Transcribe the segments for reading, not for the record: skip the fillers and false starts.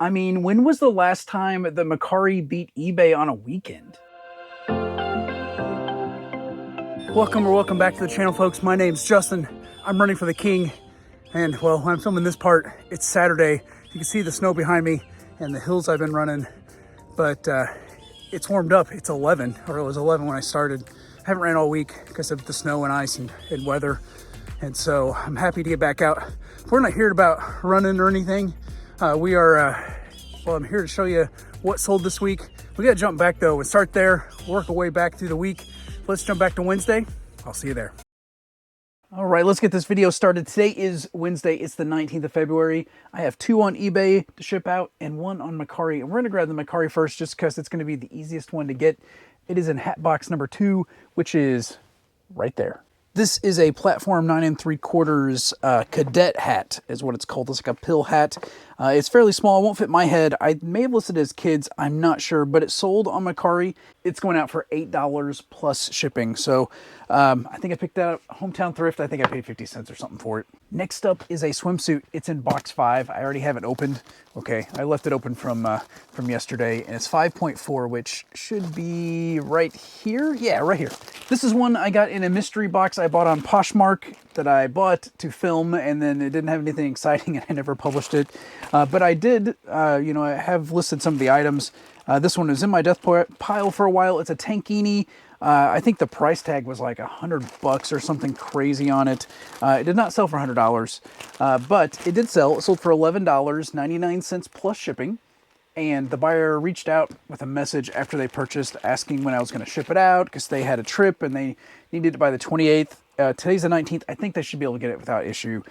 I mean, when was the last time the Macari beat eBay on a weekend? Welcome back to the channel, folks. My name's Justin. I'm running for the king. And well, when I'm filming this part, it's Saturday. You can see the snow behind me and the hills I've been running, but it's warmed up. It's 11, or it was 11 when I started. I haven't ran all week because of the snow and ice and weather. And so I'm happy to get back out. We're not here about running or anything. We are, well, I'm here to show you what sold this week. We got to jump back though and start there, work our way back through the week. Let's jump back to Wednesday. I'll see you there. All right, let's get this video started. Today is Wednesday. It's the 19th of February. I have 2 on eBay to ship out and 1 on Macari. And we're going to grab the Macari first just because it's going to be the easiest one to get. It is in hat box number 2, which is right there. This is a platform 9 3/4 cadet hat is what it's called. It's like a pill hat. It's fairly small. It won't fit my head. I may have listed it as kids. I'm not sure, but it sold on Macari. It's going out for $8 plus shipping. So I think I picked that up Hometown Thrift. I think I paid 50 cents or something for it. Next up is a swimsuit. It's in box 5. I already have it opened. Okay, I left it open from yesterday, and it's 5.4, which should be right here. Yeah, right here. This is one I got in a mystery box I bought on Poshmark that I bought to film, and then it didn't have anything exciting, and I never published it. But I did, you know, I have listed some of the items. This one was in my death pile for a while. It's a tankini. I think the price tag was like $100 or something crazy on it. It did not sell for $100, but it did sell. It sold for $11.99 plus shipping. And the buyer reached out with a message after they purchased asking when I was going to ship it out because they had a trip and they needed it by the 28th. Today's the 19th. I think they should be able to get it without issue,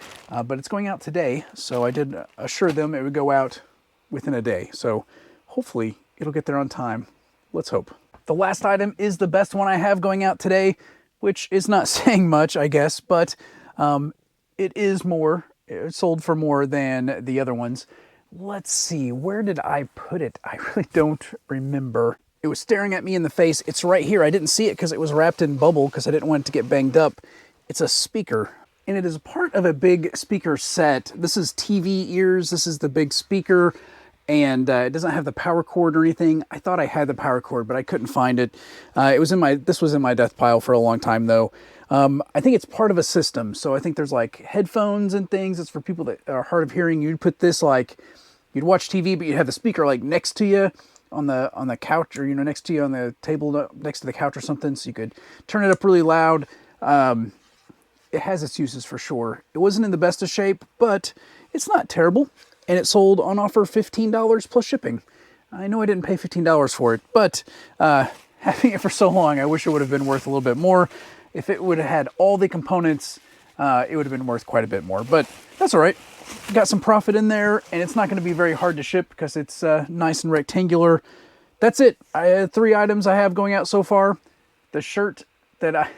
but it's going out today. So I did assure them it would go out within a day. So hopefully it'll get there on time. Let's hope. The last item is the best one I have going out today, which is not saying much, I guess, but it is more. It sold for more than the other ones. Let's see, where did I put it? I really don't remember. It was staring at me in the face. It's right here. I didn't see it because it was wrapped in bubble because I didn't want it to get banged up. It's a speaker, and it is part of a big speaker set. This is TV ears. This is the big speaker, and it doesn't have the power cord or anything. I thought I had the power cord, but I couldn't find it. This was in my death pile for a long time, though. I think it's part of a system. So I think there's like headphones and things. It's for people that are hard of hearing. You'd put this like, you'd watch TV, but you'd have the speaker like next to you on the couch, or, you know, next to you on the table next to the couch or something. So you could turn it up really loud. It has its uses for sure. It wasn't in the best of shape, but it's not terrible. And it sold on offer $15 plus shipping. I know I didn't pay $15 for it, but having it for so long, I wish it would have been worth a little bit more. If it would have had all the components, it would have been worth quite a bit more, but that's all right. Got some profit in there, and it's not going to be very hard to ship because it's nice and rectangular. That's it. I had 3 items I have going out so far. The shirt that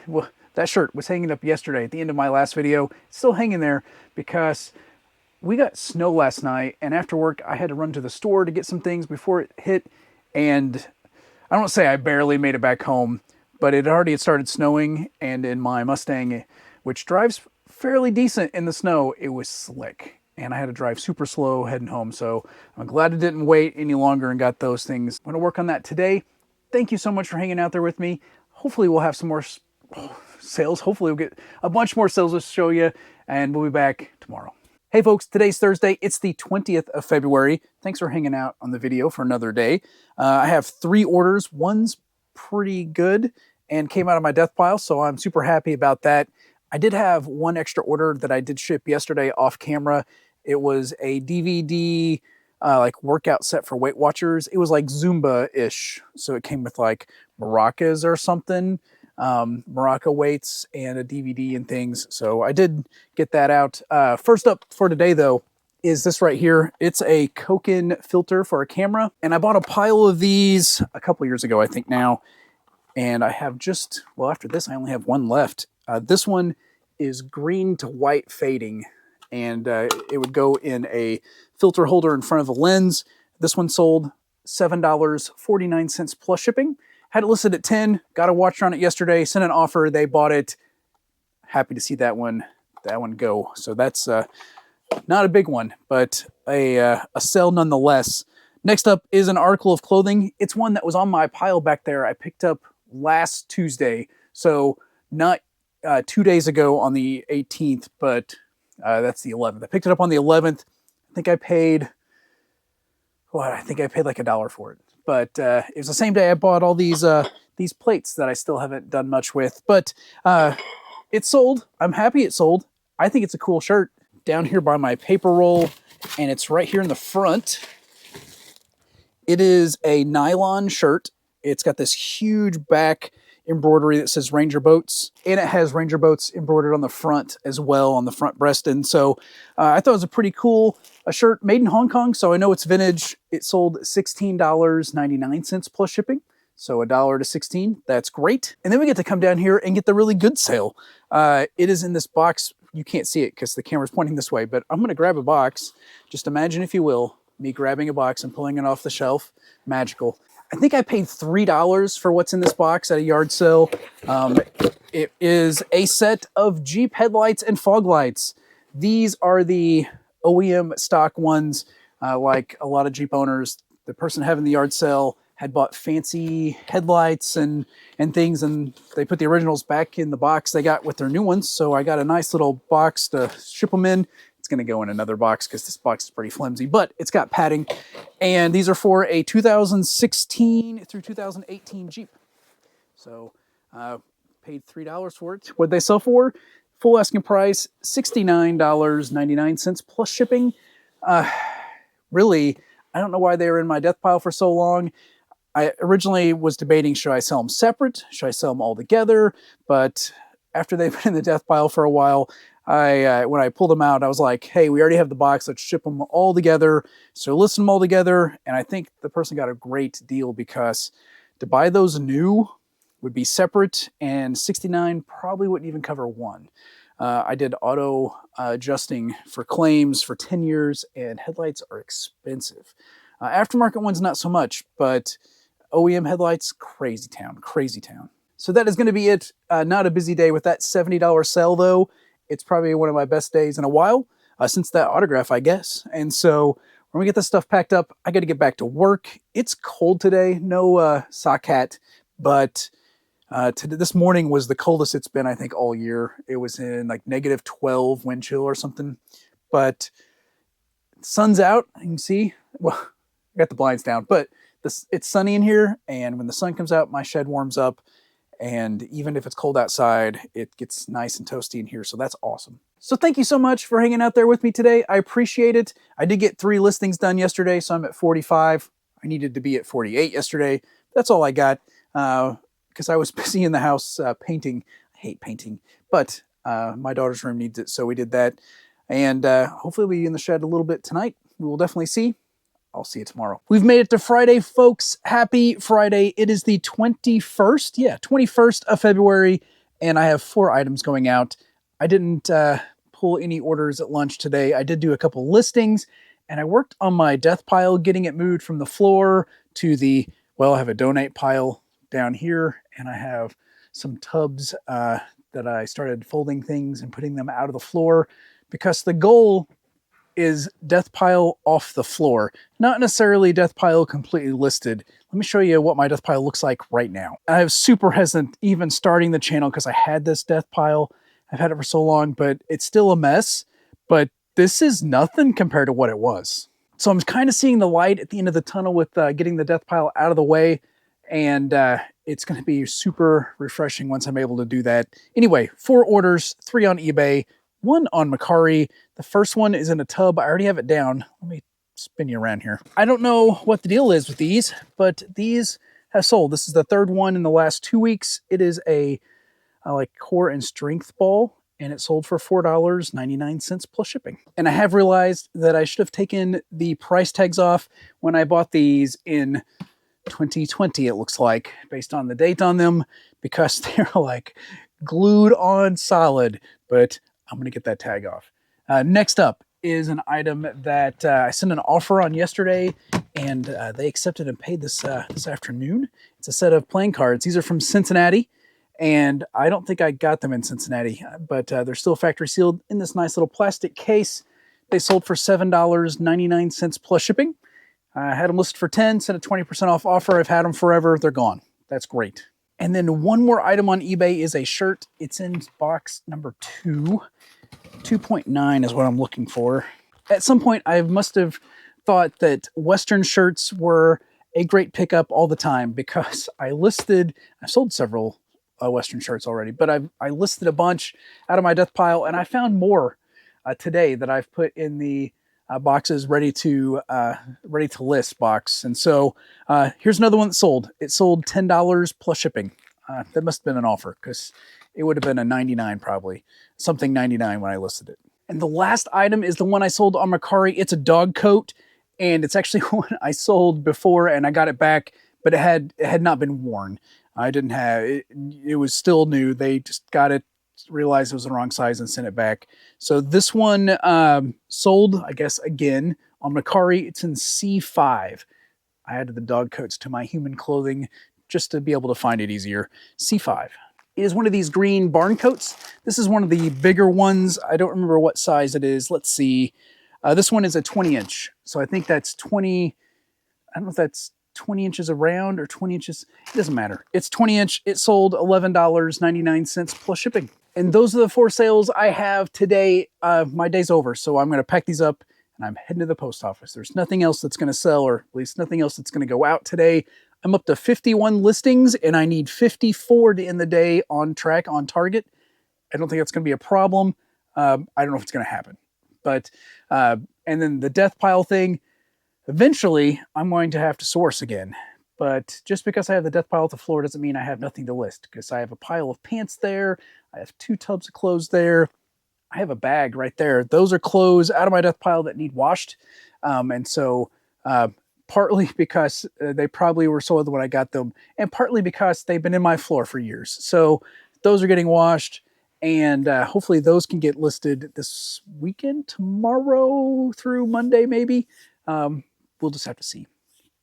that shirt was hanging up yesterday at the end of my last video. It's still hanging there because we got snow last night, and after work, I had to run to the store to get some things before it hit, and I don't say I barely made it back home, but it already had started snowing, and in my Mustang, which drives fairly decent in the snow, it was slick, and I had to drive super slow heading home, so I'm glad I didn't wait any longer and got those things. I'm going to work on that today. Thank you so much for hanging out there with me. Hopefully we'll have some more sales. Hopefully we'll get a bunch more sales to show you, and we'll be back tomorrow. Hey folks, today's Thursday. It's the 20th of February. Thanks for hanging out on the video for another day. I have 3 orders. One's pretty good and came out of my death pile, so I'm super happy about that. I did have 1 extra order that I did ship yesterday off camera. It was a DVD like workout set for Weight Watchers. It was like Zumba-ish, so it came with like maracas or something. Maraca weights and a DVD and things. So I did get that out. First up for today though is this right here. It's a Koken filter for a camera, and I bought a pile of these a couple years ago, I think now, and I have just, well, after this I only have 1 left. This one is green to white fading, and it would go in a filter holder in front of the lens. This one sold $7.49 plus shipping. Had it listed at 10, got a watcher on it yesterday, sent an offer, they bought it. Happy to see that one go. So that's Not a big one, but a sale nonetheless. Next up is an article of clothing. It's one that was on my pile back there. I picked up last Tuesday, so not 2 days ago on the 18th, but that's the 11th. I picked it up on the 11th. I think I paid like $1 for it. But it was the same day I bought all these plates that I still haven't done much with. But it sold. I'm happy it sold. I think it's a cool shirt. Down here by my paper roll, and it's right here in the front. It is a nylon shirt. It's got this huge back embroidery that says Ranger Boats, and it has Ranger Boats embroidered on the front as well, on the front breast. And so I thought it was a pretty cool shirt, made in Hong Kong, so I know it's vintage. It sold $16.99 plus shipping. So $1 to 16, that's great. And then we get to come down here and get the really good sale. It is in this box. You can't see it because the camera's pointing this way, but I'm going to grab a box. Just imagine, if you will, me grabbing a box and pulling it off the shelf. Magical. I think I paid $3 for what's in this box at a yard sale. It is a set of Jeep headlights and fog lights. These are the OEM stock ones, like a lot of Jeep owners. The person having the yard sale had bought fancy headlights and things, and they put the originals back in the box they got with their new ones. So I got a nice little box to ship them in. It's going to go in another box because this box is pretty flimsy, but it's got padding. And these are for a 2016 through 2018 Jeep. So paid $3 for it. What'd they sell for? Full asking price, $69.99 plus shipping. Really, I don't know why they were in my death pile for so long. I originally was debating, should I sell them separate? Should I sell them all together? But after they've been in the death pile for a while, when I pulled them out, I was like, hey, we already have the box. Let's ship them all together. So list them all together. And I think the person got a great deal, because to buy those new would be separate, and $69 probably wouldn't even cover one. I did auto adjusting for claims for 10 years, and headlights are expensive. Aftermarket ones, not so much, but OEM headlights, crazy town, crazy town. So that is going to be it. Not a busy day with that $70 sale, though. It's probably one of my best days in a while, since that autograph, I guess. And so when we get this stuff packed up, I got to get back to work. It's cold today, no sock hat, but this morning was the coldest it's been, I think, all year. It was in like -12 wind chill or something. But the sun's out. You can see, well, I got the blinds down, but it's sunny in here. And when the sun comes out, my shed warms up. And even if it's cold outside, it gets nice and toasty in here. So that's awesome. So thank you so much for hanging out there with me today. I appreciate it. I did get 3 listings done yesterday, so I'm at 45. I needed to be at 48 yesterday. That's all I got, because I was busy in the house painting. I hate painting, but my daughter's room needs it, so we did that. And hopefully we'll be in the shed a little bit tonight. We will definitely see. I'll see you tomorrow. We've made it to Friday, folks. Happy Friday. It is the 21st. Yeah, 21st of February, and I have 4 items going out. I didn't pull any orders at lunch today. I did do a couple listings, and I worked on my death pile, getting it moved from the floor to the, well, I have a donate pile down here, and I have some tubs that I started folding things and putting them out of the floor, because the goal is death pile off the floor, not necessarily death pile completely listed. Let me show you what my death pile looks like right now. I was super hesitant even starting the channel because I had this death pile. I've had it for so long, but it's still a mess. But this is nothing compared to what it was. So I'm kind of seeing the light at the end of the tunnel with getting the death pile out of the way. And it's going to be super refreshing once I'm able to do that. Anyway, 4 orders, 3 on eBay, 1 on Mercari. The first one is in a tub. I already have it down. Let me spin you around here. I don't know what the deal is with these, but these have sold. This is the 3rd one in the last 2 weeks. It is a like core and strength ball, and it sold for $4.99 plus shipping. And I have realized that I should have taken the price tags off when I bought these in 2020, it looks like, based on the date on them, because they're like glued on solid, but I'm going to get that tag off. Next up is an item that I sent an offer on yesterday, and they accepted and paid this afternoon. It's a set of playing cards. These are from Cincinnati, and I don't think I got them in Cincinnati, but they're still factory sealed in this nice little plastic case. They sold for $7.99 plus shipping. I had them listed for 10, sent a 20% off offer. I've had them forever. They're gone. That's great. And then one more item on eBay is a shirt. It's in box number 2. 2.9 is what I'm looking for. At some point, I must have thought that Western shirts were a great pickup all the time because I've sold several Western shirts already, but I listed a bunch out of my death pile, and I found more today that I've put in the boxes ready to list box. And so here's another one that sold. It sold $10 plus shipping. That must have been an offer because it would have been a 99 probably, something 99 when I listed it. And the last item is the one I sold on Mercari. It's a dog coat, and it's actually one I sold before, and I got it back, but it had not been worn. I didn't have it. It was still new. They just got it, realized it was the wrong size, and sent it back. So this one sold, I guess, again on Mercari. It's in C5. I added the dog coats to my human clothing just to be able to find it easier. C5. It is one of these green barn coats. This is one of the bigger ones. I don't remember what size it is. Let's see. This one is a 20 inch. So I think that's 20. I don't know if that's 20 inches around or 20 inches. It doesn't matter. It's 20 inch. It sold $11.99 plus shipping. And those are the 4 sales I have today. My day's over. So I'm going to pack these up and I'm heading to the post office. There's nothing else that's going to sell, or at least nothing else that's going to go out today. I'm up to 51 listings, and I need 54 to end the day on track, on target. I don't think that's going to be a problem. I don't know if it's going to happen. But, and then the death pile thing, eventually I'm going to have to source again. But just because I have the death pile to floor doesn't mean I have nothing to list, because I have a pile of pants there. I have 2 tubs of clothes there. I have a bag right there. Those are clothes out of my death pile that need washed. And so, partly because they probably were sold when I got them, and partly because they've been in my floor for years. So those are getting washed, and hopefully those can get listed this weekend, tomorrow through Monday maybe. We'll just have to see.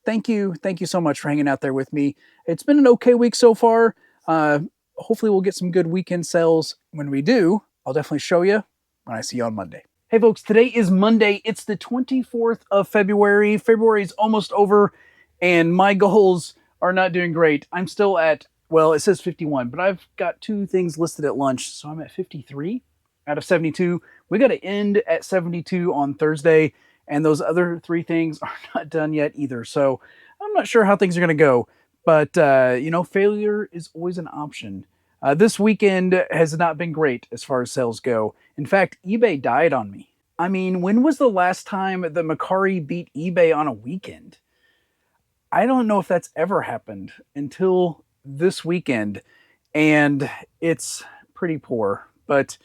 Thank you so much for hanging out there with me. It's been an okay week so far. Hopefully we'll get some good weekend sales. When we do, I'll definitely show you when I see you on Monday. Hey folks, today is Monday. It's the 24th of February. February is almost over, and my goals are not doing great. I'm still at, well, it says 51, but I've got 2 things listed at lunch, so I'm at 53 out of 72. We got to end at 72 on Thursday, and those other 3 things are not done yet either. So I'm not sure how things are going to go, but failure is always an option. This weekend has not been great as far as sales go. In fact, eBay died on me. I mean, when was the last time that Mercari beat eBay on a weekend? I don't know if that's ever happened until this weekend, and it's pretty poor. But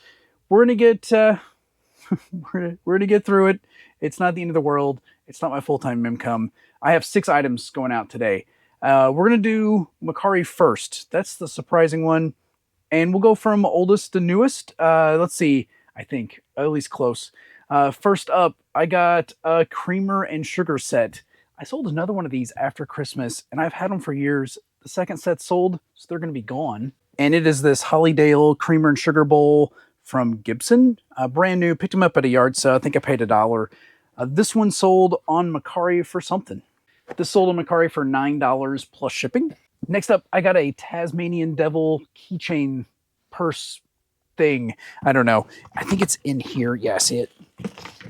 we're gonna get we're gonna get through it. It's not the end of the world. It's not my full-time income. I have 6 items going out today. We're gonna do Mercari first. That's the surprising one. And we'll go from oldest to newest. Let's see, I think, at least close. First up, I got a creamer and sugar set. I sold another one of these after Christmas, and I've had them for years. The second set sold, so they're going to be gone. And it is this Hollydale creamer and sugar bowl from Gibson. Brand new, picked them up at a yard sale. I think I paid $1. This one sold on Mercari for something. This sold on Mercari for $9 plus shipping. Next up, I got a Tasmanian Devil keychain purse thing. I don't know. I think it's in here. Yeah, I see it.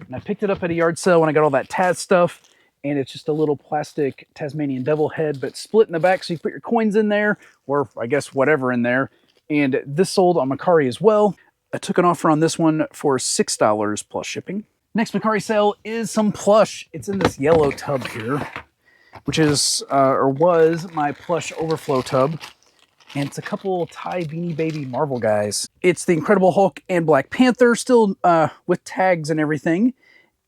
And I picked it up at a yard sale when I got all that Taz stuff. And it's just a little plastic Tasmanian Devil head, but split in the back so you put your coins in there, or I guess whatever in there. And this sold on Mercari as well. I took an offer on this one for $6 plus shipping. Next Mercari sale is some plush. It's in this yellow tub here, which is, or was, my plush overflow tub. And it's a couple Ty Beanie Baby Marvel guys. It's the Incredible Hulk and Black Panther, still with tags and everything.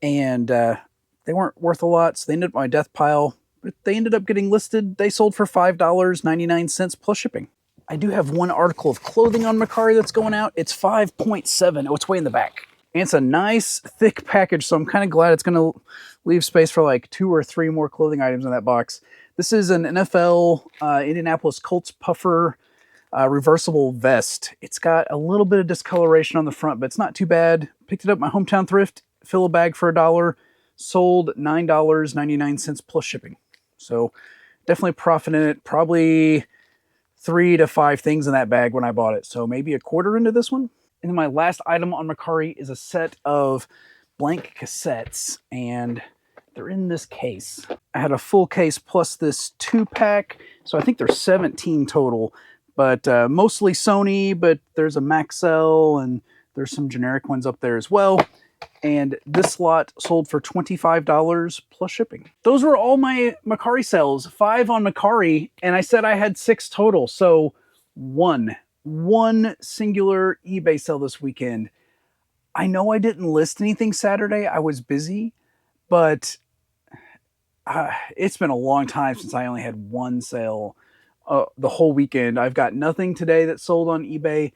And they weren't worth a lot, so they ended up on my death pile. But they ended up getting listed. They sold for $5.99 plus shipping. I do have one article of clothing on Mercari that's going out. It's 5.7. Oh, it's way in the back. And it's a nice, thick package, so I'm kind of glad it's going to leave space for like 2 or 3 more clothing items in that box. This is an NFL Indianapolis Colts puffer reversible vest. It's got a little bit of discoloration on the front, but it's not too bad. Picked it up at my hometown thrift, fill a bag for $1, sold $9.99 plus shipping. So definitely profit in it. Probably 3 to 5 things in that bag when I bought it. So maybe a quarter into this one. And then my last item on Mercari is a set of blank cassettes, and they're in this case. I had a full case plus this 2-pack, so I think there's 17 total, but mostly Sony, but there's a Maxell and there's some generic ones up there as well. And this lot sold for $25 plus shipping. Those were all my Mercari sales, 5 on Mercari, and I said I had 6 total. So one singular eBay sale this weekend. I know I didn't list anything Saturday. I was busy, but it's been a long time since I only had one sale the whole weekend. I've got nothing today that sold on eBay.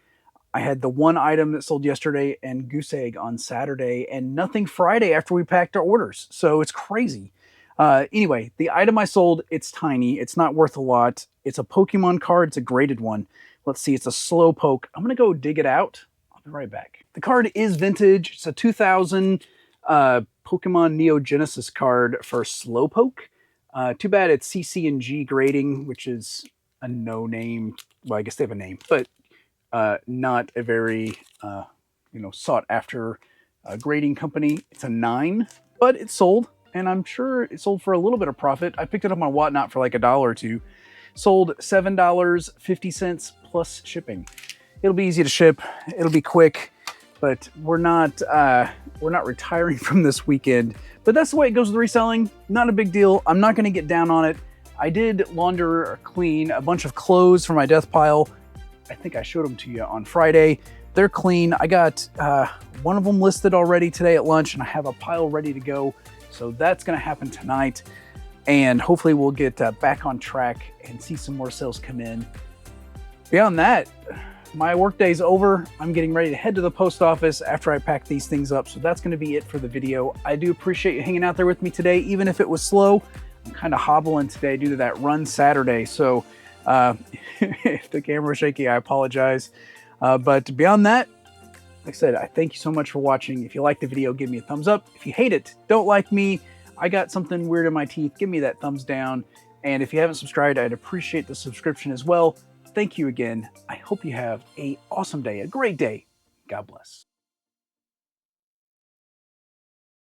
I had the one item that sold yesterday and goose egg on Saturday, and nothing Friday after we packed our orders. So it's crazy. Anyway, the item I sold, it's tiny. It's not worth a lot. It's a Pokemon card. It's a graded one. Let's see. It's a Slowpoke. I'm going to go dig it out. I'll be right back. The card is vintage. It's a 2000 Pokemon Neo Genesis card for Slowpoke. Too bad it's CC and G grading, which is a no name. Well, I guess they have a name, but not a very sought after grading company. It's a 9, but it sold, and I'm sure it sold for a little bit of profit. I picked it up on Whatnot for like $1 or $2. Sold $7.50 plus shipping. It'll be easy to ship. It'll be quick, but we're not retiring from this weekend. But that's the way it goes with reselling. Not a big deal. I'm not going to get down on it. I did launder or clean a bunch of clothes from my death pile. I think I showed them to you on Friday. They're clean. I got one of them listed already today at lunch, and I have a pile ready to go. So that's going to happen tonight. And hopefully we'll get back on track and see some more sales come in. Beyond that, my workday's over. I'm getting ready to head to the post office after I pack these things up. So that's going to be it for the video. I do appreciate you hanging out there with me today, even if it was slow. I'm kind of hobbling today due to that run Saturday. So if the camera's shaky, I apologize. But beyond that, like I said, I thank you so much for watching. If you like the video, give me a thumbs up. If you hate it, don't like me, I got something weird in my teeth, give me that thumbs down. And if you haven't subscribed, I'd appreciate the subscription as well. Thank you again. I hope you have an awesome day, a great day. God bless.